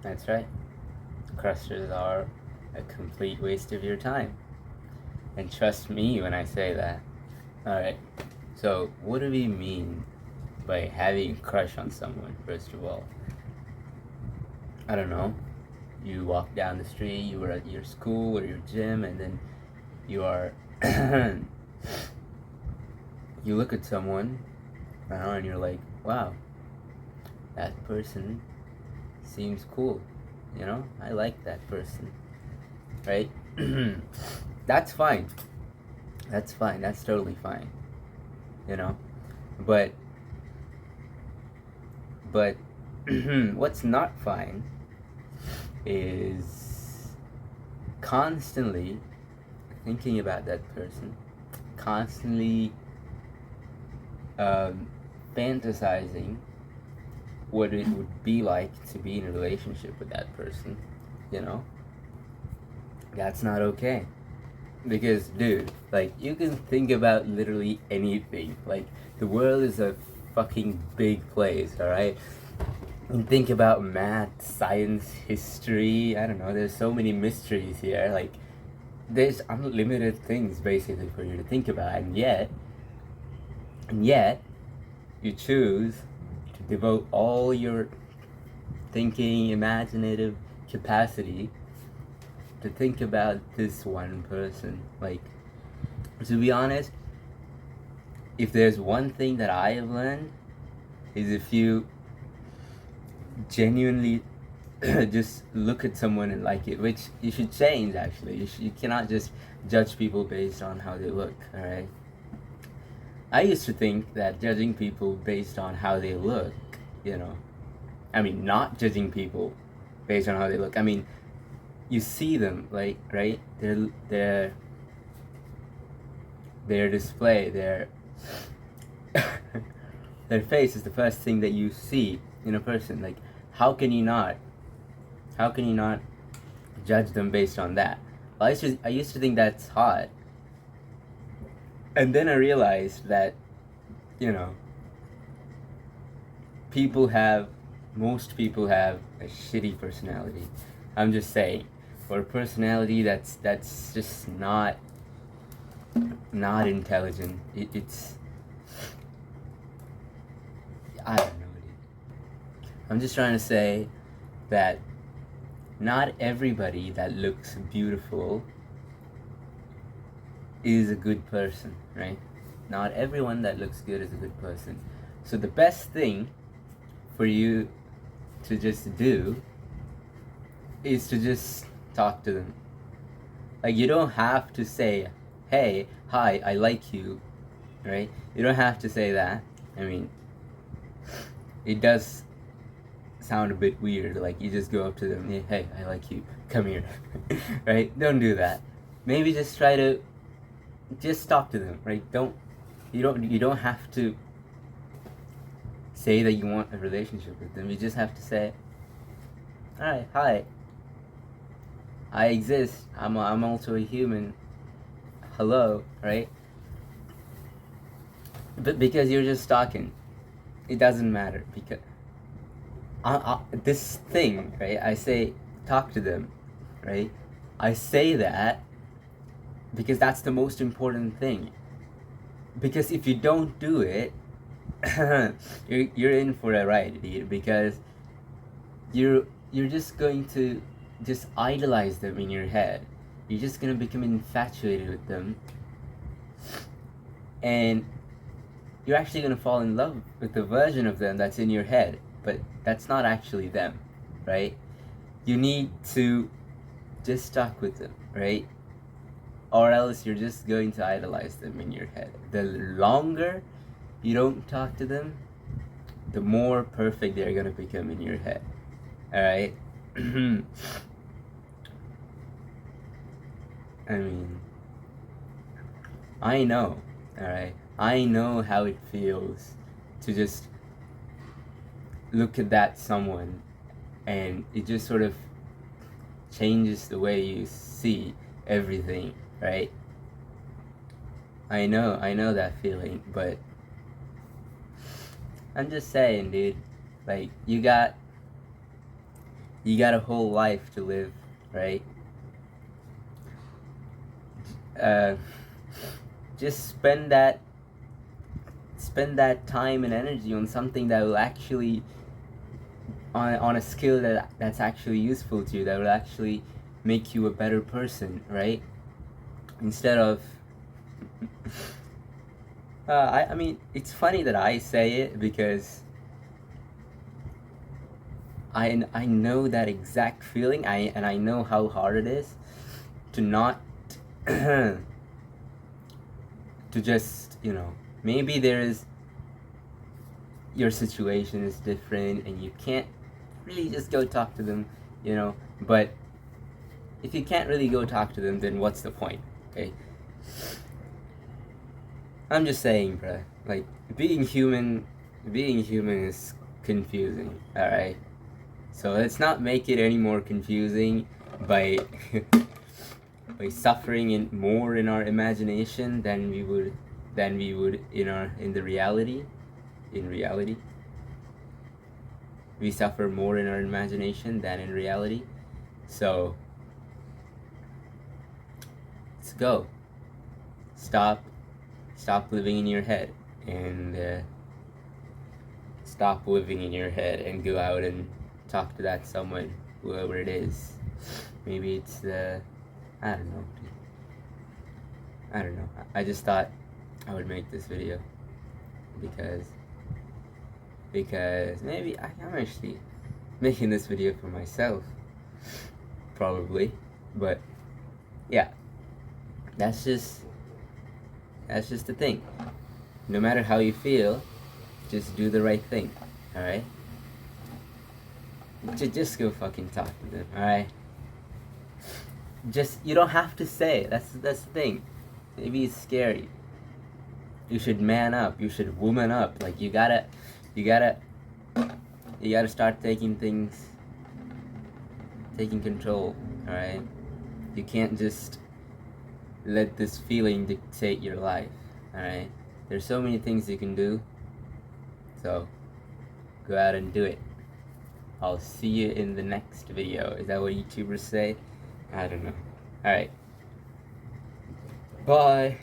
That's right. Crushes are a complete waste of your time. And trust me when I say that. Alright, so what do we mean by having a crush on someone, first of all? I don't know. You walk down the street, you were at your school or your gym, and then you are. you look at someone, I don't know, and you're like, wow, that person seems cool. I like that person, right? That's fine. That's fine. That's totally fine. You know, but but what's not fine is constantly thinking about that person, constantly um, fantasizing what it would be like to be in a relationship with that person. You know, that's not okay. Because, dude, like, you can think about literally anything. Like, the world is a fucking big place, alright? And think about math, science, history. I don't know, there's so many mysteries here. Like, there's unlimited things basically for you to think about. And yet, you choose to devote all your thinking, imaginative capacity to think about this one person. Like, to be honest, if there's one thing that I have learned, is if you genuinely just look at someone and like it, which you should change actually. You cannot just judge people based on how they look, alright? I used to think that judging people based on how they look, you know, I mean, not judging people based on how they look. I mean, you see them, like, right? Their display, their face is the first thing that you see in a person. Like, how can you not? How can you not judge them based on that? Well, I used to think that's hot, and then I realized that, you know, people have, most people have a shitty personality. I'm just saying, or a personality that's just not intelligent. It's I don't know. I'm just trying to say that not everybody that looks beautiful is a good person, right? Not everyone that looks good is a good person. So the best thing for you to just do is to just talk to them. Like, you don't have to say, hey, hi, I like you, right? You don't have to say that. I mean, it does sound a bit weird. Like, you just go up to them, hey, I like you, come here, right? Don't do that. Maybe just try to just talk to them, right? You don't have to say that you want a relationship with them. You just have to say, all right, hi, I exist. I'm also a human. Hello, right? But because you're just talking, it doesn't matter. Because this thing, right? I say talk to them, right? I say that because that's the most important thing. Because if you don't do it, you're in for a ride, dude. Because you're just going to just idolize them in your head. You're just gonna become infatuated with them, and you're actually gonna fall in love with the version of them that's in your head, but that's not actually them, right? You need to just talk with them, right? Or else you're just going to idolize them in your head. The longer you don't talk to them, the more perfect they're gonna become in your head. Alright? I mean, I know, alright? I know how it feels to just look at that someone and it just sort of changes the way you see everything, right? I know that feeling, but I'm just saying, dude, like, you You got a whole life to live, right? Just spend that time and energy on something that will actually, on a skill that's actually useful to you, that will actually make you a better person, right? Instead of I mean, it's funny that I say it because I know that exact feeling. I know how hard it is to not to just, maybe your situation is different and you can't really just go talk to them, but if you can't really go talk to them, then what's the point? Okay, I'm just saying, bruh, like, being human is confusing, alright? So let's not make it any more confusing by by suffering more in our imagination than we would in the reality. In reality, we suffer more in our imagination than in reality. So let's go. Stop living in your head, and stop living in your head and go out and talk to that someone, whoever it is. Maybe it's I don't know. I just thought I would make this video because maybe I'm actually making this video for myself, probably, but yeah, that's just the thing. No matter how you feel, just do the right thing, alright? Just go fucking talk to them, alright? You don't have to say it. That's the thing. Maybe it's scary. You should man up. You should woman up. Like, you gotta start taking control, alright? You can't just let this feeling dictate your life, alright? There's so many things you can do, so go out and do it. I'll see you in the next video. Is that what YouTubers say? I don't know. Alright. Bye.